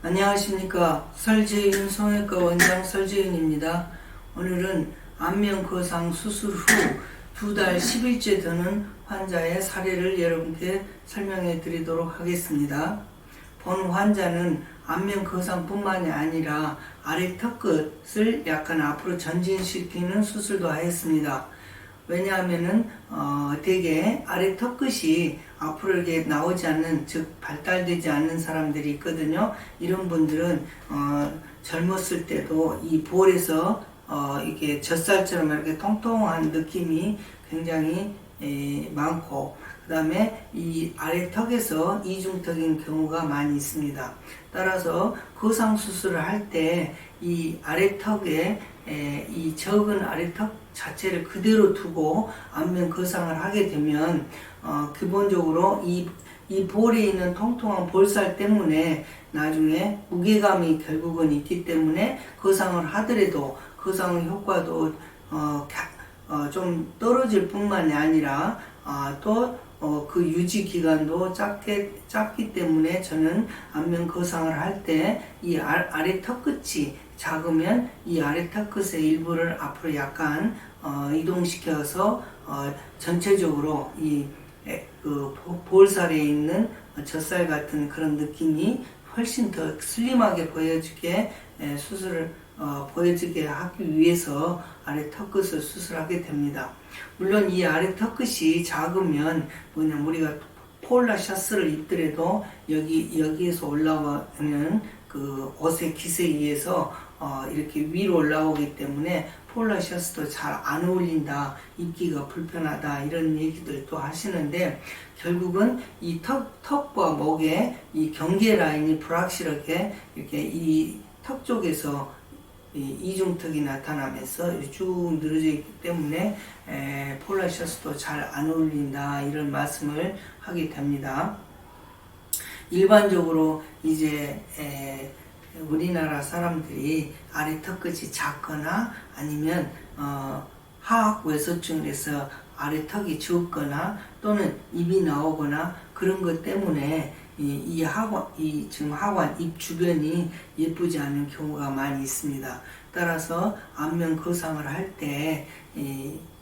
안녕하십니까. 설재윤 성형외과 원장 설재윤입니다. 오늘은 안면 거상 수술 후 2달 10일째 되는 환자의 사례를 여러분께 설명해 드리도록 하겠습니다. 본 환자는 안면 거상뿐만이 아니라 아래 턱끝을 약간 앞으로 전진시키는 수술도 하였습니다. 왜냐하면은 대개 아래 턱끝이 앞으로 이렇게 나오지 않는, 즉 발달되지 않는 사람들이 있거든요. 이런 분들은 젊었을 때도 이 볼에서 이게 젖살처럼 이렇게 통통한 느낌이 굉장히 많고, 그 다음에 이 아래 턱에서 이중턱인 경우가 많이 있습니다. 따라서 거상 수술을 할 때 이 아래 턱에 이 적은 아래 턱 자체를 그대로 두고 안면 거상을 하게 되면 기본적으로 이 볼에 있는 통통한 볼살 때문에 나중에 무게감이 결국은 있기 때문에 거상을 하더라도 거상 효과도 좀 떨어질 뿐만이 아니라 또 그 유지 기간도 짧기 때문에 저는 안면 거상을 할 때 이 아래 턱끝이 작으면 이 아래 턱끝의 일부를 앞으로 약간 이동시켜서 전체적으로 그 볼살에 있는 젖살 같은 그런 느낌이 훨씬 더 슬림하게 보여지게 수술을 보여지게 하기 위해서 아래 턱끝을 수술하게 됩니다. 물론 이 아래 턱끝이 작으면 우리가 폴라 셔츠를 입더라도 여기에서 올라오는 그 옷의 깃에 의해서 이렇게 위로 올라오기 때문에 폴라 셔츠도 잘 안 어울린다, 입기가 불편하다, 이런 얘기들도 하시는데, 결국은 이 턱과 목에 이 경계 라인이 불확실하게 이렇게 이 턱 쪽에서 이중턱이 나타나면서 쭉 늘어져 있기 때문에 폴라 셔츠도 잘 안 어울린다, 이런 말씀을 하게 됩니다. 일반적으로 이제 우리나라 사람들이 아래 턱끝이 작거나 아니면 하악 외소증을 해서 아래 턱이 좁거나 또는 입이 나오거나 그런 것 때문에 지금 하관 입 주변이 예쁘지 않은 경우가 많이 있습니다. 따라서 안면 거상을 할 때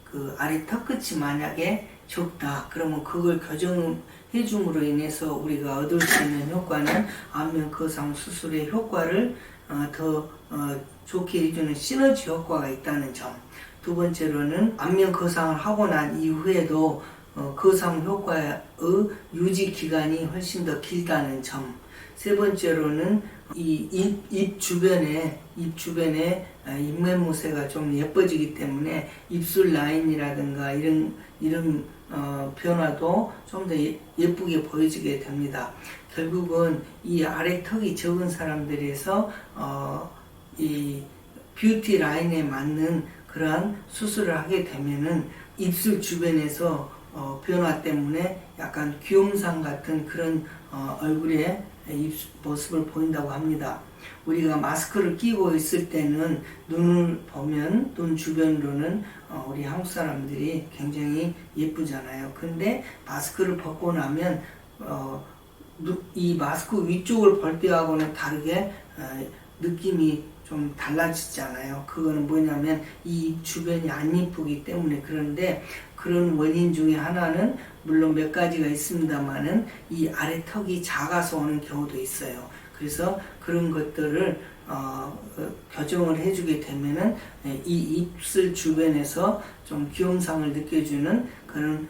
그 아래 턱끝이 만약에 좁다 그러면 그걸 교정해 줌으로 인해서 우리가 얻을 수 있는 효과는 안면 거상 수술의 효과를 더 좋게 해주는 시너지 효과가 있다는 점. 두 번째로는 안면 거상을 하고 난 이후에도 거상 효과의 유지 기간이 훨씬 더 길다는 점. 세 번째로는 이 입 주변에 입면모세가 좀 예뻐지기 때문에 입술 라인이라든가 이런 변화도 좀 더 예쁘게 보여지게 됩니다. 결국은 이 아래 턱이 적은 사람들에서 이 뷰티 라인에 맞는 그러한 수술을 하게 되면은 입술 주변에서 변화 때문에 약간 귀염상 같은 그런 얼굴의 모습을 보인다고 합니다. 우리가 마스크를 끼고 있을 때는 눈을 보면 눈 주변으로는 우리 한국 사람들이 굉장히 예쁘잖아요. 근데 마스크를 벗고 나면 이 마스크 위쪽을 볼 때하고는 다르게 느낌이 좀 달라지잖아요. 그거는 뭐냐면 이 주변이 안 예쁘기 때문에. 그런데 그런 원인 중에 하나는 물론 몇 가지가 있습니다만은 이 아래 턱이 작아서 오는 경우도 있어요. 그래서 그런 것들을 교정을 해주게 되면은 이 입술 주변에서 좀 귀염상을 느껴주는 그런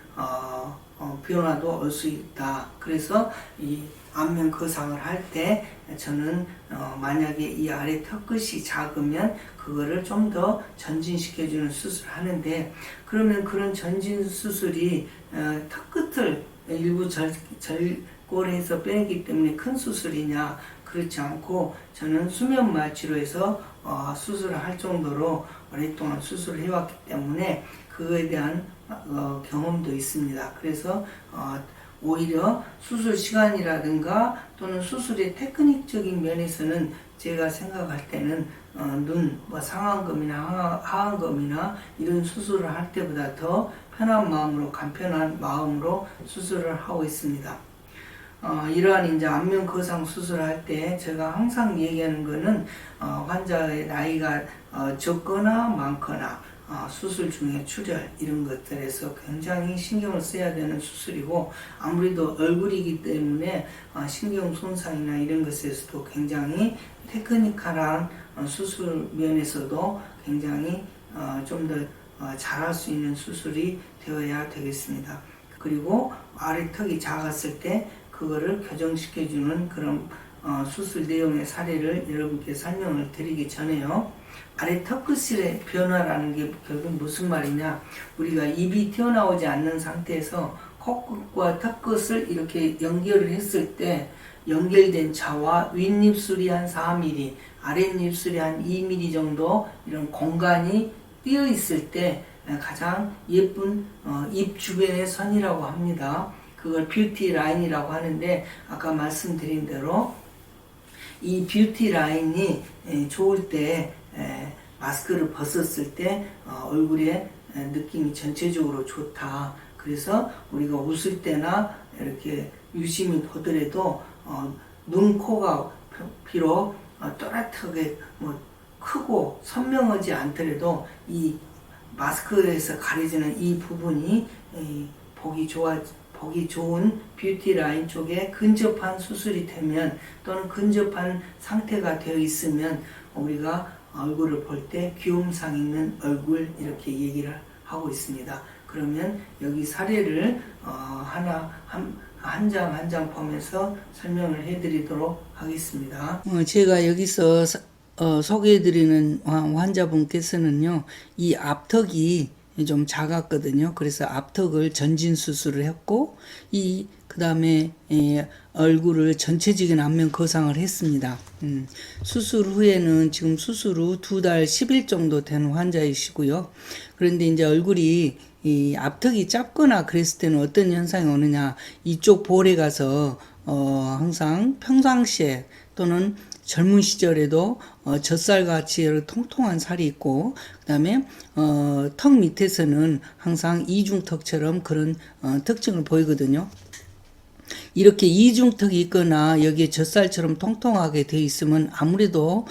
변화도 올 수 있다. 그래서 이 안면 거상을 할 때 저는 만약에 이 아래 턱끝이 작으면 그거를 좀 더 전진시켜주는 수술을 하는데, 그러면 그런 전진 수술이 턱끝을 일부 절골해서 빼기 때문에 큰 수술이냐? 그렇지 않고 저는 수면마 치료에서 수술을 할 정도로 오랫동안 수술을 해왔기 때문에 그거에 대한 경험도 있습니다. 그래서 오히려 수술 시간이라든가 또는 수술의 테크닉적인 면에서는 제가 생각할 때는 상안검이나 하안검이나 이런 수술을 할 때보다 더 편한 마음으로, 간편한 마음으로 수술을 하고 있습니다. 이러한 이제 안면 거상 수술할 때 제가 항상 얘기하는 거는 환자의 나이가 적거나 많거나 수술 중에 출혈 이런 것들에서 굉장히 신경을 써야 되는 수술이고, 아무래도 얼굴이기 때문에 신경 손상이나 이런 것에서도 굉장히 테크니컬한 수술 면에서도 굉장히 좀 더 잘할 수 있는 수술이 되어야 되겠습니다. 그리고 아래 턱이 작았을 때 그거를 교정시켜주는 그런 수술 내용의 사례를 여러분께 설명을 드리기 전에요. 아래 턱끝의 변화라는 게 결국 무슨 말이냐, 우리가 입이 튀어나오지 않는 상태에서 코끝과 턱끝을 이렇게 연결을 했을 때 연결된 차와 윗입술이 한 4mm, 아랫입술이 한 2mm 정도 이런 공간이 띄어 있을 때 가장 예쁜 입 주변의 선이라고 합니다. 그걸 뷰티 라인이라고 하는데, 아까 말씀드린 대로 이 뷰티 라인이 좋을 때 마스크를 벗었을 때 얼굴의 느낌이 전체적으로 좋다. 그래서 우리가 웃을 때나 이렇게 유심히 보더라도 눈, 코가 비록 또렷하게 크고 선명하지 않더라도 이 마스크에서 가려지는 이 부분이 보기 좋은 뷰티 라인 쪽에 근접한 수술이 되면, 또는 근접한 상태가 되어 있으면 우리가 얼굴을 볼 때 귀염상 있는 얼굴 이렇게 얘기를 하고 있습니다. 그러면 여기 사례를 한 장 한 장 보면서 설명을 해드리도록 하겠습니다. 제가 여기서 소개해드리는 환자분께서는요, 이 앞턱이 좀 작았거든요. 그래서 앞턱을 전진 수술을 했고, 그 다음에 얼굴을 전체적인 안면 거상을 했습니다. 수술 후에는 지금 수술 후 2달 10일 정도 된 환자이시고요. 그런데 이제 얼굴이 이 앞턱이 짧거나 그랬을 때는 어떤 현상이 오느냐, 이쪽 볼에 가서 항상 평상시에 또는 젊은 시절에도 젖살같이 통통한 살이 있고, 그 다음에 턱 밑에서는 항상 이중턱처럼 그런 특징을 보이거든요. 이렇게 이중턱이 있거나 여기에 젖살처럼 통통하게 되어 있으면 아무래도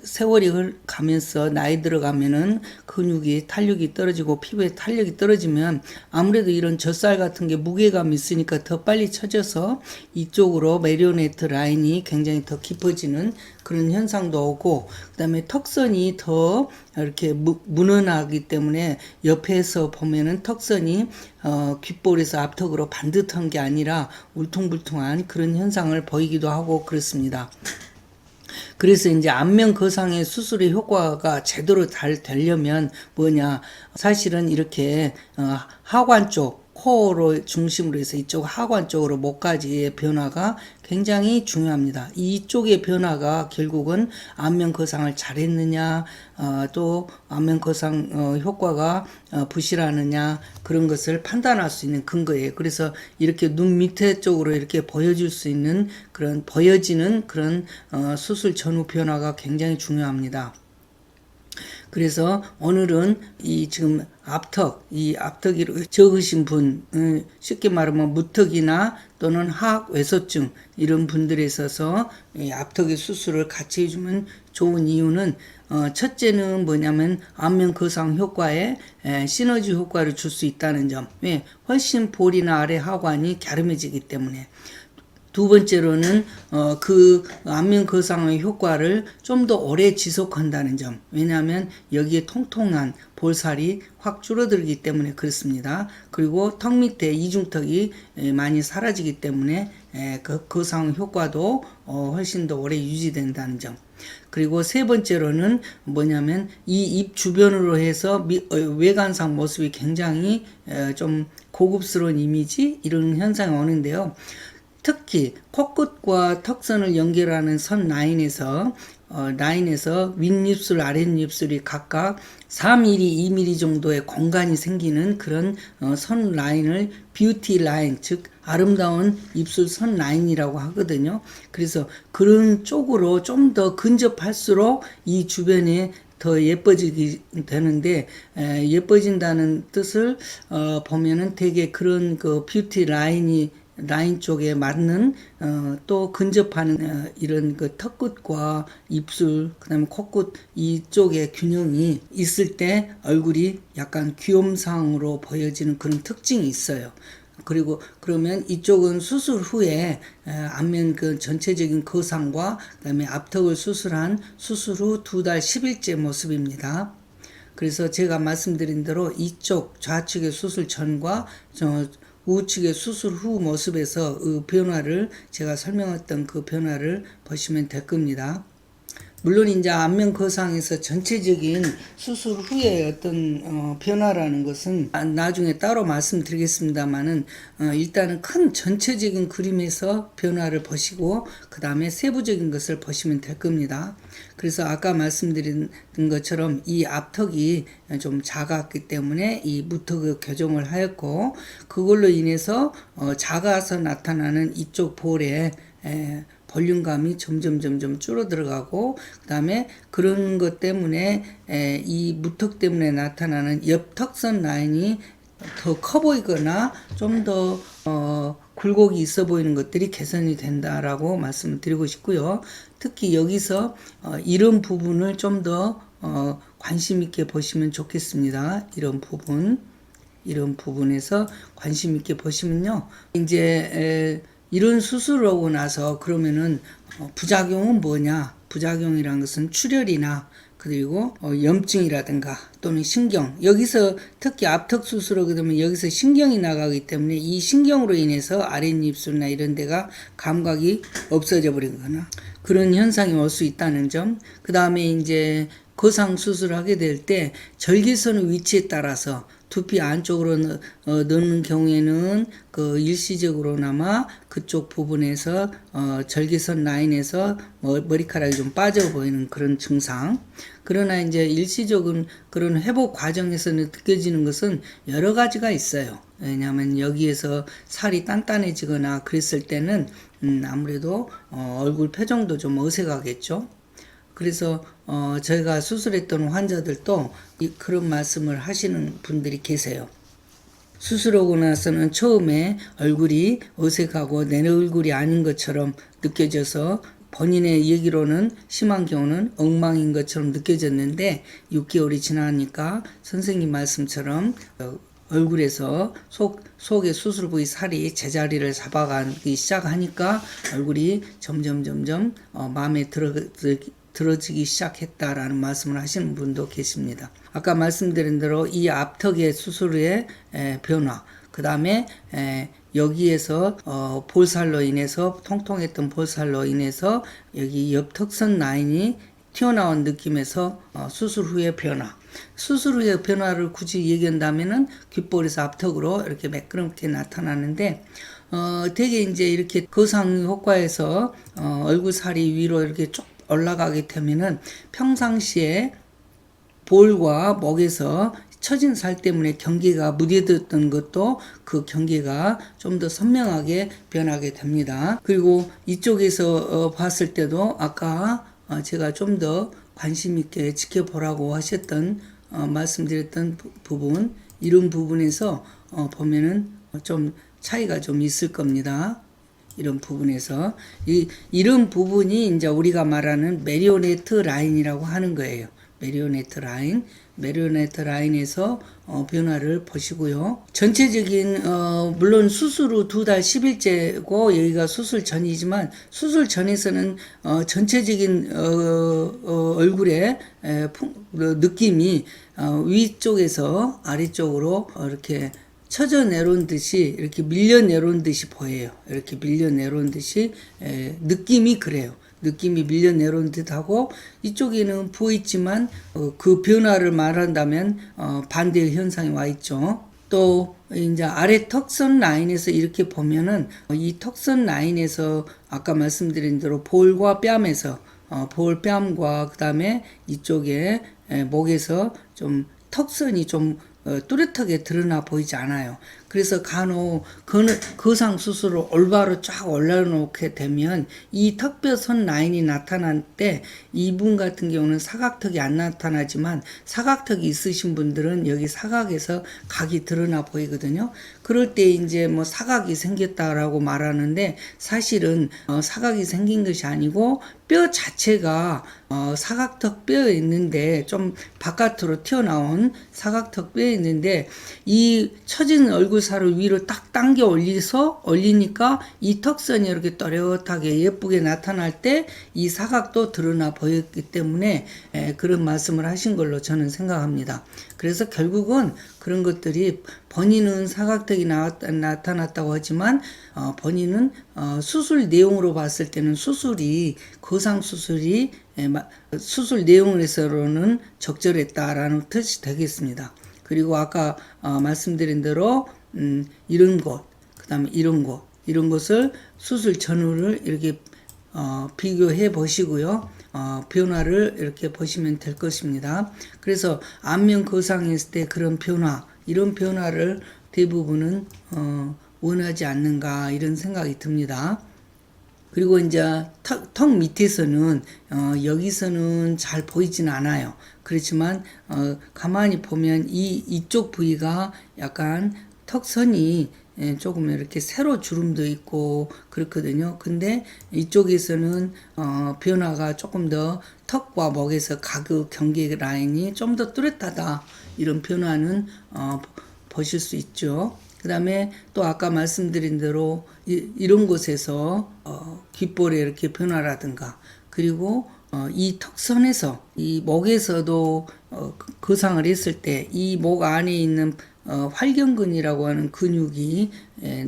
세월이 가면서 나이 들어가면은 근육이 탄력이 떨어지고 피부에 탄력이 떨어지면 아무래도 이런 젖살 같은 게 무게감이 있으니까 더 빨리 처져서 이쪽으로 메리오네트 라인이 굉장히 더 깊어지는 그런 현상도 오고, 그 다음에 턱선이 더 이렇게 무난하기 때문에 옆에서 보면은 턱선이 귓볼에서 앞턱으로 반듯한 게 아니라 울퉁불퉁한 그런 현상을 보이기도 하고 그렇습니다. 그래서 이제 안면 거상의 수술의 효과가 제대로 잘 되려면 뭐냐, 사실은 이렇게 하관 쪽, 코로 중심으로 해서 이쪽 하관 쪽으로 목까지의 변화가 굉장히 중요합니다. 이쪽의 변화가 결국은 안면 거상을 잘했느냐, 또 안면 거상 효과가 부실하느냐, 그런 것을 판단할 수 있는 근거예요. 그래서 이렇게 눈 밑에 쪽으로 이렇게 보여줄 수 있는 그런 보여지는 그런 수술 전후 변화가 굉장히 중요합니다. 그래서 오늘은 지금 이 앞턱이 적으신 분, 쉽게 말하면 무턱이나 또는 하악 외소증 이런 분들에 있어서 이 앞턱의 수술을 같이 해주면 좋은 이유는, 첫째는 뭐냐면 안면 거상 효과에 시너지 효과를 줄 수 있다는 점. 왜? 훨씬 볼이나 아래 하관이 갸름해지기 때문에. 두 번째로는 그 안면 거상의 효과를 좀 더 오래 지속한다는 점. 왜냐하면 여기에 통통한 볼살이 확 줄어들기 때문에 그렇습니다. 그리고 턱 밑에 이중턱이 많이 사라지기 때문에 그 거상 효과도 훨씬 더 오래 유지된다는 점. 그리고 세 번째로는 뭐냐면 이 입 주변으로 해서 외관상 모습이 굉장히 좀 고급스러운 이미지, 이런 현상이 오는데요. 특히 코끝과 턱선을 연결하는 선 라인에서 윗입술, 아랫입술이 각각 4mm, 2mm 정도의 공간이 생기는 그런 선 라인을 뷰티 라인, 즉 아름다운 입술 선 라인이라고 하거든요. 그래서 그런 쪽으로 좀 더 근접할수록 이 주변에 더 예뻐지게 되는데, 예뻐진다는 뜻을 보면은 되게 그런 그 뷰티 라인이 라인 쪽에 맞는 또 근접하는 이런 그 턱끝과 입술 그다음에 코끝 이쪽에 균형이 있을 때 얼굴이 약간 귀염상으로 보여지는 그런 특징이 있어요. 그리고 그러면 이쪽은 수술 후에 안면 그 전체적인 거상과 그다음에 앞턱을 수술한 수술 후 2달 10일째 모습입니다. 그래서 제가 말씀드린 대로 이쪽 좌측의 수술 전과 우측의 수술 후 모습에서 그 변화를 제가 설명했던 그 변화를 보시면 될 겁니다. 물론 이제 안면 거상에서 전체적인 수술 후에 어떤 변화라는 것은 나중에 따로 말씀드리겠습니다만은 일단은 큰 전체적인 그림에서 변화를 보시고 그 다음에 세부적인 것을 보시면 될 겁니다. 그래서 아까 말씀드린 것처럼 이 앞턱이 좀 작았기 때문에 이 무턱을 교정을 하였고 그걸로 인해서 작아서 나타나는 이쪽 볼에 볼륨감이 점점 줄어들어가고 그 다음에 그런 것 때문에 이 무턱 때문에 나타나는 옆턱선 라인이 더 커 보이거나 좀 더 굴곡이 있어 보이는 것들이 개선이 된다라고 말씀을 드리고 싶고요. 특히 여기서 이런 부분을 좀 더 관심 있게 보시면 좋겠습니다. 이런 부분에서 관심 있게 보시면요. 이제 이런 수술을 하고 나서 그러면은 부작용은 뭐냐? 부작용이란 것은 출혈이나 그리고 염증이라든가 또는 신경 여기서 특히 앞턱 수술하게 되면 여기서 신경이 나가기 때문에 이 신경으로 인해서 아랫입술이나 이런 데가 감각이 없어져 버리거나 그런 현상이 올 수 있다는 점. 그 다음에 이제 거상 수술을 하게 될 때 절개선의 위치에 따라서 두피 안쪽으로 넣는 경우에는 그 일시적으로나마 그쪽 부분에서 절개선 라인에서 머리카락이 좀 빠져 보이는 그런 증상. 그러나 이제 일시적인 그런 회복 과정에서 느껴지는 것은 여러 가지가 있어요. 왜냐하면 여기에서 살이 단단해지거나 그랬을 때는 아무래도 얼굴 표정도 좀 어색하겠죠. 그래서 저희가 수술했던 환자들도 그런 말씀을 하시는 분들이 계세요. 수술하고 나서는 처음에 얼굴이 어색하고 내 얼굴이 아닌 것처럼 느껴져서 본인의 얘기로는 심한 경우는 엉망인 것처럼 느껴졌는데 6개월이 지나니까 선생님 말씀처럼 얼굴에서 속의 수술 부위 살이 제자리를 잡아가기 시작하니까 얼굴이 점점 마음에 들어지기 시작했다라는 말씀을 하시는 분도 계십니다. 아까 말씀드린 대로 이 앞턱의 수술의 변화, 그 다음에 여기에서 볼살로 인해서 통통했던 볼살로 인해서 여기 옆턱선 라인이 튀어나온 느낌에서 수술 후의 변화. 수술 후의 변화를 굳이 얘기한다면은 귓볼에서 앞턱으로 이렇게 매끄럽게 나타나는데 되게 이제 이렇게 거상 효과에서 얼굴 살이 위로 이렇게 쭉 올라가게 되면은 평상시에 볼과 목에서 처진 살 때문에 경계가 무뎌졌던 것도 그 경계가 좀 더 선명하게 변하게 됩니다. 그리고 이쪽에서 봤을 때도 아까 제가 좀 더 관심 있게 지켜보라고 하셨던 말씀드렸던 부분 이런 부분에서 보면은 좀 차이가 좀 있을 겁니다. 이런 부분에서 이런 부분이 이제 우리가 말하는 메리오네트 라인이라고 하는 거예요. 메리오네트 라인에서 변화를 보시고요. 전체적인 물론 수술 후 2달 10일째고 여기가 수술 전이지만 수술 전에서는 전체적인 얼굴의 느낌이 위쪽에서 아래쪽으로 이렇게 처져 내려온 듯이 이렇게 밀려 내려온 듯이 보여요. 이렇게 밀려 내려온 듯이 느낌이 그래요. 느낌이 밀려 내려온 듯하고 이쪽에는 부어 있지만 그 변화를 말한다면 반대의 현상이 와 있죠. 또 이제 아래 턱선 라인에서 이렇게 보면은 이 턱선 라인에서 아까 말씀드린 대로 볼과 뺨에서 볼뺨과 그다음에 이쪽에 목에서 좀 턱선이 좀 뚜렷하게 드러나 보이지 않아요. 그래서 간혹 거상 수술을 올바로 쫙 올려놓게 되면 이 턱뼈선 라인이 나타날 때 이분 같은 경우는 사각턱이 안 나타나지만 사각턱이 있으신 분들은 여기 사각에서 각이 드러나 보이거든요. 그럴 때 이제 뭐 사각이 생겼다라고 말하는데 사실은 사각이 생긴 것이 아니고 뼈 자체가 사각턱 뼈에 있는데 좀 바깥으로 튀어나온 사각턱 뼈에 있는데 이 처진 얼굴살을 위로 딱 당겨 올리니까 이 턱선이 이렇게 또렷하게 예쁘게 나타날 때 이 사각도 드러나 보였기 때문에 그런 말씀을 하신 걸로 저는 생각합니다. 그래서 결국은 그런 것들이 본인은 사각턱이 나타났다고 하지만 본인은 수술 내용으로 봤을 때는 거상 수술이 수술 내용에서는 적절했다라는 뜻이 되겠습니다. 그리고 아까 말씀드린 대로 이런 곳, 그다음에 이런 곳을 수술 전후를 이렇게 비교해 보시고요. 변화를 이렇게 보시면 될 것입니다. 그래서 안면 거상했을 때 그런 이런 변화를 대부분은 원하지 않는가 이런 생각이 듭니다. 그리고 이제 턱 밑에서는 여기서는 잘 보이진 않아요. 그렇지만 가만히 보면 이쪽 부위가 약간 턱선이 조금 이렇게 세로 주름도 있고 그렇거든요. 근데 이쪽에서는 변화가 조금 더 턱과 목에서 가극 경계 라인이 좀 더 뚜렷하다. 이런 변화는 보실 수 있죠. 그 다음에 또 아까 말씀드린 대로 이런 곳에서 귓볼에 이렇게 변화라든가 그리고 이 턱선에서 이 목에서도 거상을 했을 때 이 목 안에 있는 활경근이라고 하는 근육이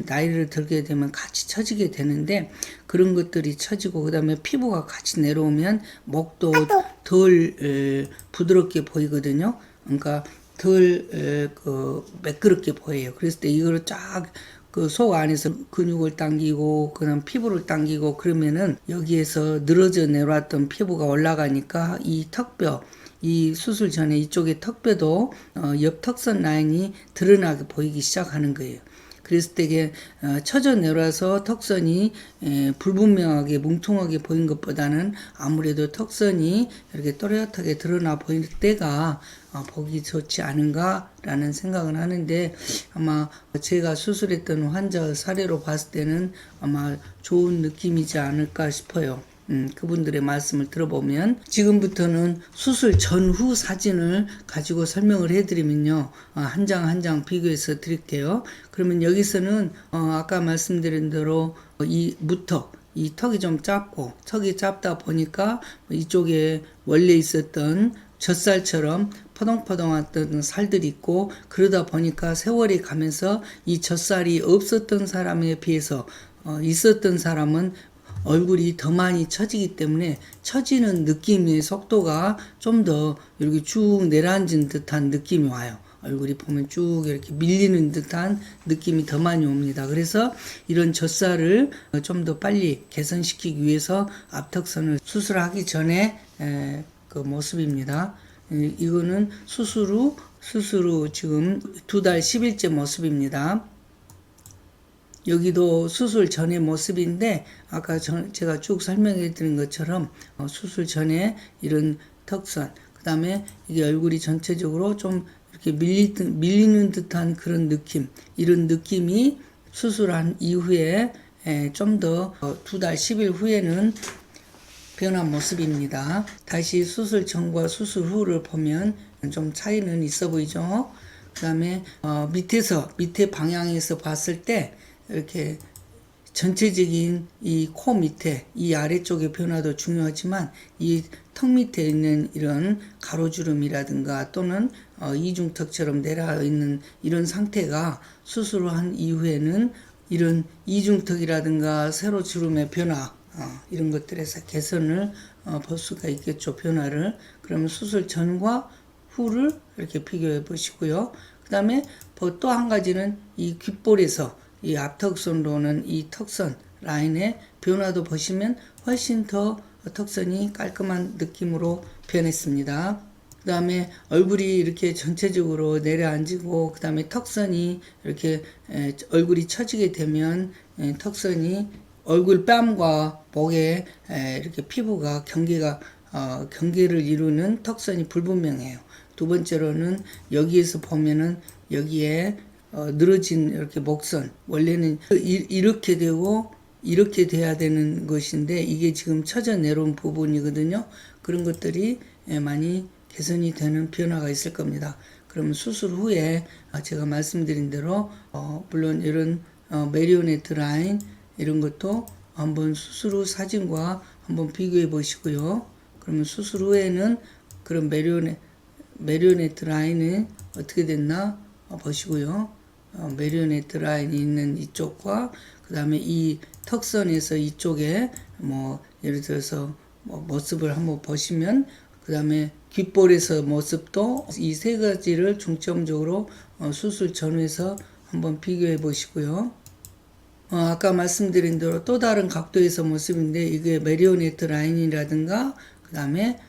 나이를 들게 되면 같이 처지게 되는데 그런 것들이 처지고 그 다음에 피부가 같이 내려오면 목도 덜 부드럽게 보이거든요. 그러니까 덜 매끄럽게 보여요. 그랬을 때 이거를 쫙 그 속 안에서 근육을 당기고 그다음 피부를 당기고 그러면은 여기에서 늘어져 내려왔던 피부가 올라가니까 이 턱뼈 이 수술 전에 이쪽에 턱뼈도 옆 턱선 라인이 드러나게 보이기 시작하는 거예요. 그랬을 때 이게 처져 내려와서 턱선이 불분명하게 뭉퉁하게 보인 것보다는 아무래도 턱선이 이렇게 또렷하게 드러나 보일 때가 보기 좋지 않은가라는 생각은 하는데 아마 제가 수술했던 환자 사례로 봤을 때는 아마 좋은 느낌이지 않을까 싶어요. 그분들의 말씀을 들어보면 지금부터는 수술 전후 사진을 가지고 설명을 해드리면요. 한 장 한 장 비교해서 드릴게요. 그러면 여기서는 아까 말씀드린 대로 이 무턱 이 턱이 좀 짧고 턱이 짧다 보니까 이쪽에 원래 있었던 젖살처럼 포동포동했던 살들이 있고 그러다 보니까 세월이 가면서 이 젖살이 없었던 사람에 비해서 있었던 사람은 얼굴이 더 많이 처지기 때문에 처지는 느낌의 속도가 좀 더 이렇게 쭉 내려앉은 듯한 느낌이 와요. 얼굴이 보면 쭉 이렇게 밀리는 듯한 느낌이 더 많이 옵니다. 그래서 이런 젖살을 좀 더 빨리 개선시키기 위해서 앞턱선을 수술하기 전에 그 모습입니다. 이거는 수술 후 지금 2달 10일째 모습입니다. 여기도 수술 전의 모습인데 아까 제가 쭉 설명해 드린 것처럼 수술 전에 이런 턱선 그 다음에 이게 얼굴이 전체적으로 좀 이렇게 밀리는 듯한 그런 느낌 이런 느낌이 수술한 이후에 좀 더 2달 10일 후에는 변한 모습입니다. 다시 수술 전과 수술 후를 보면 좀 차이는 있어 보이죠. 그 다음에 밑에 방향에서 봤을 때 이렇게 전체적인 이 코 밑에 이 아래쪽의 변화도 중요하지만 이 턱 밑에 있는 이런 가로주름이라든가 또는 이중턱처럼 내려와 있는 이런 상태가 수술한 이후에는 이런 이중턱이라든가 세로주름의 변화 이런 것들에서 개선을 볼 수가 있겠죠. 변화를. 그러면 수술 전과 후를 이렇게 비교해 보시고요. 그 다음에 또 한 가지는 이 귓볼에서 이 앞턱선으로는 이 턱선 라인의 변화도 보시면 훨씬 더 턱선이 깔끔한 느낌으로 변했습니다. 그 다음에 얼굴이 이렇게 전체적으로 내려앉고, 그 다음에 턱선이 이렇게 얼굴이 처지게 되면 턱선이 얼굴 뺨과 목에 이렇게 피부가 경계를 이루는 턱선이 불분명해요. 두 번째로는 여기에서 보면은 여기에 늘어진 이렇게 목선, 원래는 이렇게 되고 이렇게 돼야 되는 것인데 이게 지금 처져 내려온 부분이거든요. 그런 것들이 많이 개선이 되는 변화가 있을 겁니다. 그러면 수술 후에 제가 말씀드린 대로 물론 이런 메리오네트 라인 이런 것도 한번 수술 후 사진과 한번 비교해 보시고요. 그러면 수술 후에는 그런 메리오네트 라인이 어떻게 됐나 보시고요. 메리오네트 라인이 있는 이쪽과 그 다음에 이 턱선에서 이쪽에 뭐 예를 들어서 모습을 한번 보시면, 그 다음에 귓볼에서 모습도 이 세 가지를 중점적으로 수술 전후에서 한번 비교해 보시고요. 아까 말씀드린 대로 또 다른 각도에서 모습인데 이게 메리오네트 라인이라든가 그 다음에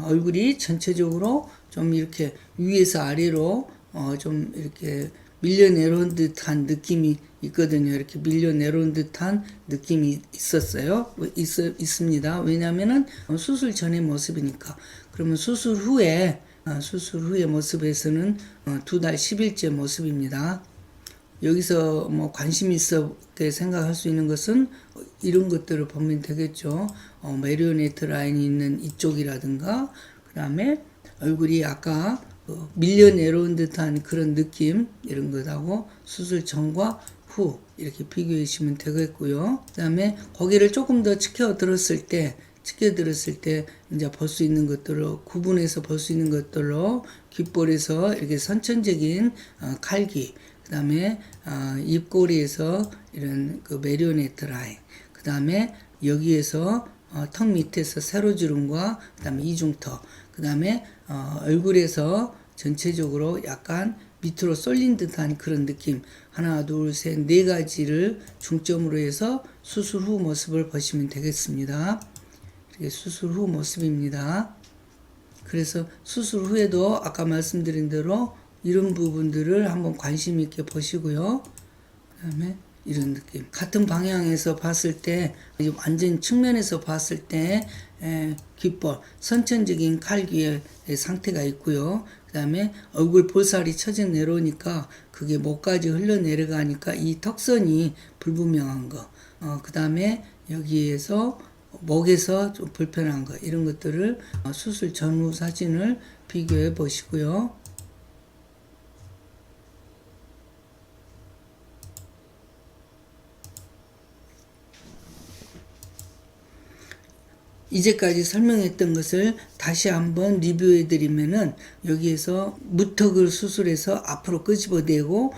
얼굴이 전체적으로 좀 이렇게 위에서 아래로 좀 이렇게 밀려 내려온 듯한 느낌이 있거든요. 이렇게 밀려 내려온 듯한 느낌이 있습니다. 왜냐면은 수술 전의 모습이니까. 그러면 수술 후에 모습에서는 2달 10일째 모습입니다. 여기서 뭐 관심 있게 생각할 수 있는 것은 이런 것들을 보면 되겠죠. 메리오네트 라인이 있는 이쪽이라든가, 그 다음에 얼굴이 아까 밀려 내려온 듯한 그런 느낌, 이런 것하고 수술 전과 후 이렇게 비교해 주시면 되겠고요. 그 다음에 고개를 조금 더 치켜 들었을 때 이제 볼 수 있는 것들로 구분해서 볼 수 있는 것들로 귓볼에서 이렇게 선천적인 칼기, 그 다음에 입꼬리에서 이런 그 메리오네트 라인, 그 다음에 여기에서 턱 밑에서 세로주름과 그 다음에 이중턱, 그 다음에 얼굴에서 전체적으로 약간 밑으로 쏠린 듯한 그런 느낌, 하나 둘 셋 네 가지를 중점으로 해서 수술 후 모습을 보시면 되겠습니다. 이게 수술 후 모습입니다. 그래서 수술 후에도 아까 말씀드린 대로 이런 부분들을 한번 관심 있게 보시고요. 그 다음에 이런 느낌. 같은 방향에서 봤을 때, 완전 측면에서 봤을 때, 귓볼, 선천적인 칼귀의 상태가 있고요. 그 다음에 얼굴 볼살이 처져 내려오니까 그게 목까지 흘러내려가니까 이 턱선이 불분명한 거. 그 다음에 여기에서 목에서 좀 불편한 거. 이런 것들을 수술 전후 사진을 비교해 보시고요. 이제까지 설명했던 것을 다시 한번 리뷰해 드리면은, 여기에서 무턱을 수술해서 앞으로 끄집어내고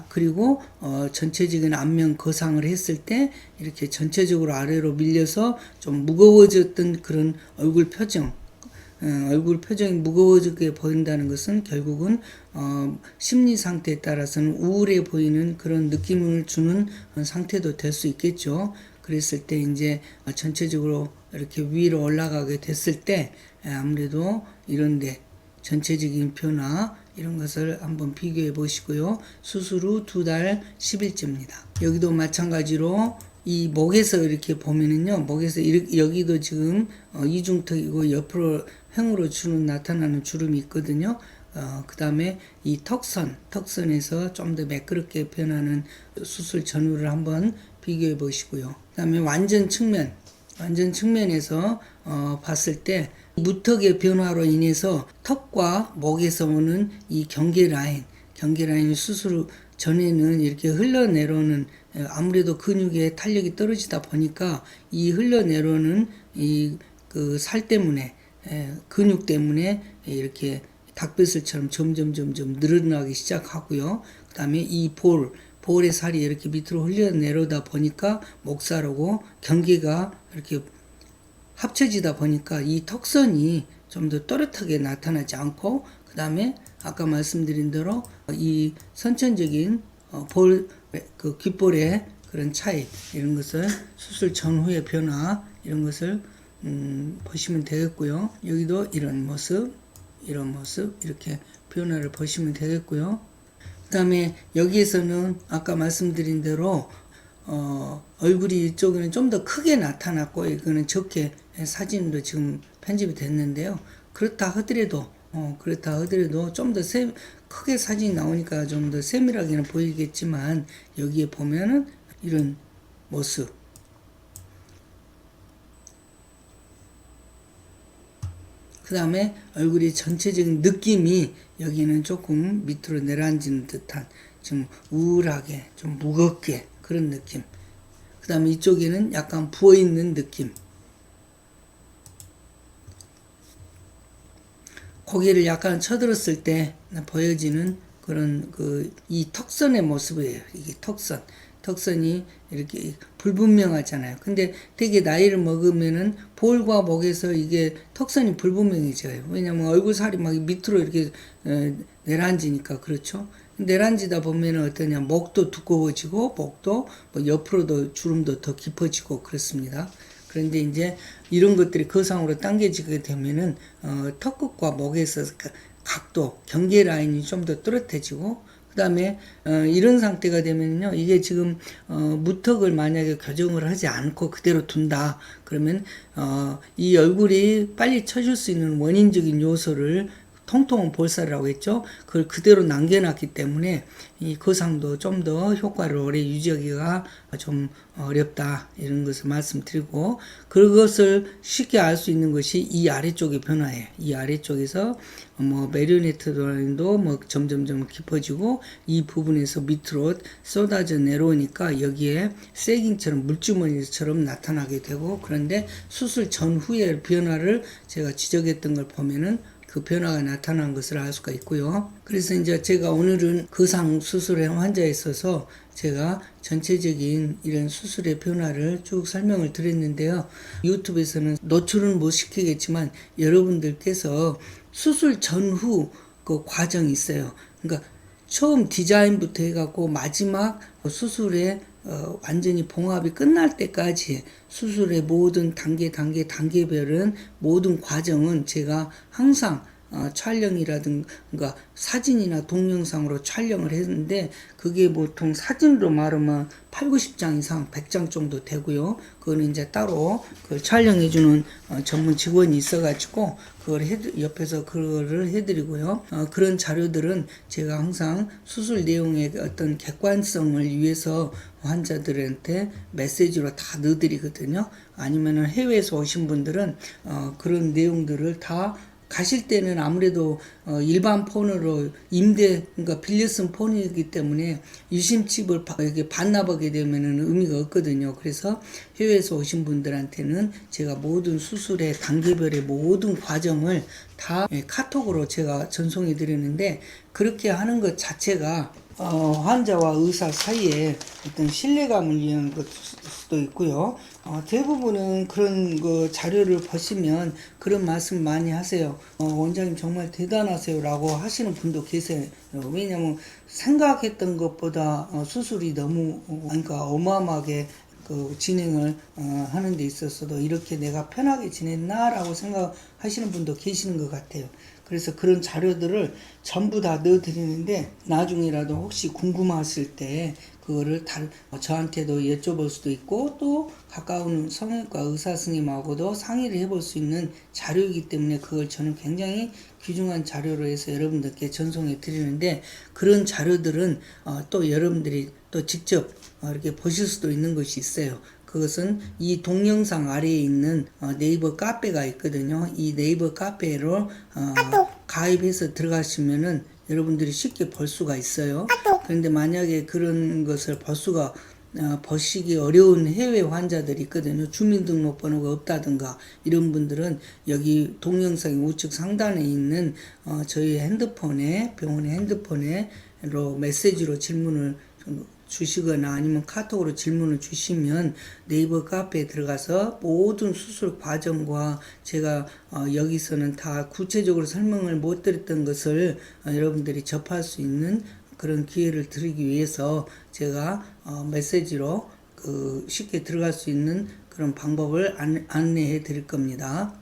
그리고 전체적인 안면 거상을 했을 때 이렇게 전체적으로 아래로 밀려서 좀 무거워졌던 그런 얼굴 표정이 무거워지게 보인다는 것은 결국은 심리 상태에 따라서는 우울해 보이는 그런 느낌을 주는 상태도 될 수 있겠죠. 그랬을 때 이제 전체적으로 이렇게 위로 올라가게 됐을 때 아무래도 이런데 전체적인 변화 이런 것을 한번 비교해 보시고요. 수술 후 2달 10일째입니다. 여기도 마찬가지로 이 목에서 이렇게 보면은요, 목에서 여기도 지금 이중턱이고 옆으로 횡으로 나타나는 주름이 있거든요. 그 다음에 이 턱선에서 좀 더 매끄럽게 변하는 수술 전후를 한번 비교해 보시고요. 그 다음에 완전 측면에서 봤을 때 무턱의 변화로 인해서 턱과 목에서 오는 이 경계 라인이 수술 전에는 이렇게 흘러내려오는, 아무래도 근육의 탄력이 떨어지다 보니까 이 흘러내려오는 이 그 살 때문에, 근육 때문에 이렇게 닭뼈슬처럼 점점 늘어나기 시작하고요. 그 다음에 이 볼의 살이 이렇게 밑으로 흘러내려오다 보니까 목살하고 경계가 이렇게 합쳐지다 보니까 이 턱선이 좀 더 또렷하게 나타나지 않고, 그 다음에 아까 말씀드린 대로 이 선천적인 그 귓볼의 그런 차이, 이런 것을 수술 전후의 변화 이런 것을 보시면 되겠고요. 여기도 이런 모습, 이런 모습 이렇게 변화를 보시면 되겠고요. 그 다음에 여기에서는 아까 말씀드린 대로 얼굴이 이쪽에는 좀 더 크게 나타났고 이거는 적게 사진으로 지금 편집이 됐는데요. 그렇다 하더라도 좀 더 크게 사진이 나오니까 좀 더 세밀하게는 보이겠지만 여기에 보면은 이런 모습 그 다음에 얼굴이 전체적인 느낌이 여기는 조금 밑으로 내려앉는 듯한 좀 우울하게 좀 무겁게 그런 느낌 그 다음에 이쪽에는 약간 부어있는 느낌 고개를 약간 쳐들었을 때 보여지는 그런 이 턱선의 모습이에요. 이게 턱선이 이렇게 불분명하잖아요. 근데 되게 나이를 먹으면은 볼과 목에서 이게 턱선이 불분명해져요. 왜냐면 얼굴 살이 막 밑으로 이렇게 내려앉으니까 그렇죠. 내려앉다 보면은 어떠냐 목도 두꺼워지고 목도 뭐 옆으로도 주름도 더 깊어지고 그렇습니다. 그런데 이제 이런 것들이 거상으로 당겨지게 되면은 턱끝과 목에서 각도, 경계 라인이 좀 더 또렷해지고 그 다음에 이런 상태가 되면요 이게 지금 무턱을 만약에 교정을 하지 않고 그대로 둔다 그러면 이 얼굴이 빨리 처질 수 있는 원인적인 요소를 통통은 볼살이라고 했죠. 그걸 그대로 남겨놨기 때문에 이 거상도 좀 더 효과를 오래 유지하기가 좀 어렵다 이런 것을 말씀드리고 그것을 쉽게 알 수 있는 것이 이 아래쪽의 변화예요. 이 아래쪽에서 뭐 메리오네트 라인도 뭐 점점점 깊어지고 이 부분에서 밑으로 쏟아져 내려오니까 여기에 세깅처럼 물주머니처럼 나타나게 되고 그런데 수술 전후의 변화를 제가 지적했던 걸 보면은 그 변화가 나타난 것을 알 수가 있고요. 그래서 이제 제가 오늘은 거상 수술의 환자에 있어서 제가 전체적인 이런 수술의 변화를 쭉 설명을 드렸는데요. 유튜브에서는 노출은 못 시키겠지만 여러분들께서 수술 전후 그 과정이 있어요. 그러니까 처음 디자인부터 해갖고 마지막 수술에 완전히 봉합이 끝날 때까지 수술의 모든 단계별은 모든 과정은 제가 항상 촬영이라든가 사진이나 동영상으로 촬영을 했는데 그게 보통 사진으로 말하면 8, 90장 이상 100장 정도 되고요. 그거는 이제 따로 그걸 촬영해주는 전문 직원이 있어가지고 그걸 옆에서 그거를 해드리고요. 그런 자료들은 제가 항상 수술 내용의 어떤 객관성을 위해서 환자들한테 메시지로 다 넣어드리거든요. 아니면은 해외에서 오신 분들은 그런 내용들을 다 가실 때는 아무래도 일반 폰으로 그러니까 빌려 쓴 폰이기 때문에 유심칩을 이렇게 반납하게 되면은 의미가 없거든요. 그래서 해외에서 오신 분들한테는 제가 모든 수술의 단계별의 모든 과정을 다 카톡으로 제가 전송해 드리는데 그렇게 하는 것 자체가 환자와 의사 사이에 어떤 신뢰감을 위한 것 수도 있고요. 대부분은 그런 자료를 보시면 그런 말씀 많이 하세요. 원장님 정말 대단하세요 라고 하시는 분도 계세요. 왜냐하면 생각했던 것보다 수술이 너무 그러니까 어마어마하게 진행을 하는 데 있어서도 이렇게 내가 편하게 지냈나 라고 생각하시는 분도 계시는 것 같아요. 그래서 그런 자료들을 전부 다 넣어드리는데 나중에라도 혹시 궁금하실 때 그거를 저한테도 여쭤볼 수도 있고 또 가까운 성형외과 의사 선생님하고도 상의를 해볼 수 있는 자료이기 때문에 그걸 저는 굉장히 귀중한 자료로 해서 여러분들께 전송해 드리는데 그런 자료들은 또 여러분들이 또 직접 이렇게 보실 수도 있는 것이 있어요. 그것은 이 동영상 아래에 있는 네이버 카페가 있거든요. 이 네이버 카페로 가입해서 들어가시면은 여러분들이 쉽게 볼 수가 있어요. 그런데 만약에 그런 것을 보시기 어려운 해외 환자들이 있거든요. 주민등록번호가 없다든가 이런 분들은 여기 동영상의 우측 상단에 있는 저희 병원의 핸드폰으로 메시지로 질문을 주시거나 아니면 카톡으로 질문을 주시면 네이버 카페에 들어가서 모든 수술 과정과 제가 여기서는 다 구체적으로 설명을 못 드렸던 것을 여러분들이 접할 수 있는 그런 기회를 드리기 위해서 제가 메시지로 쉽게 들어갈 수 있는 그런 방법을 안내해 드릴 겁니다.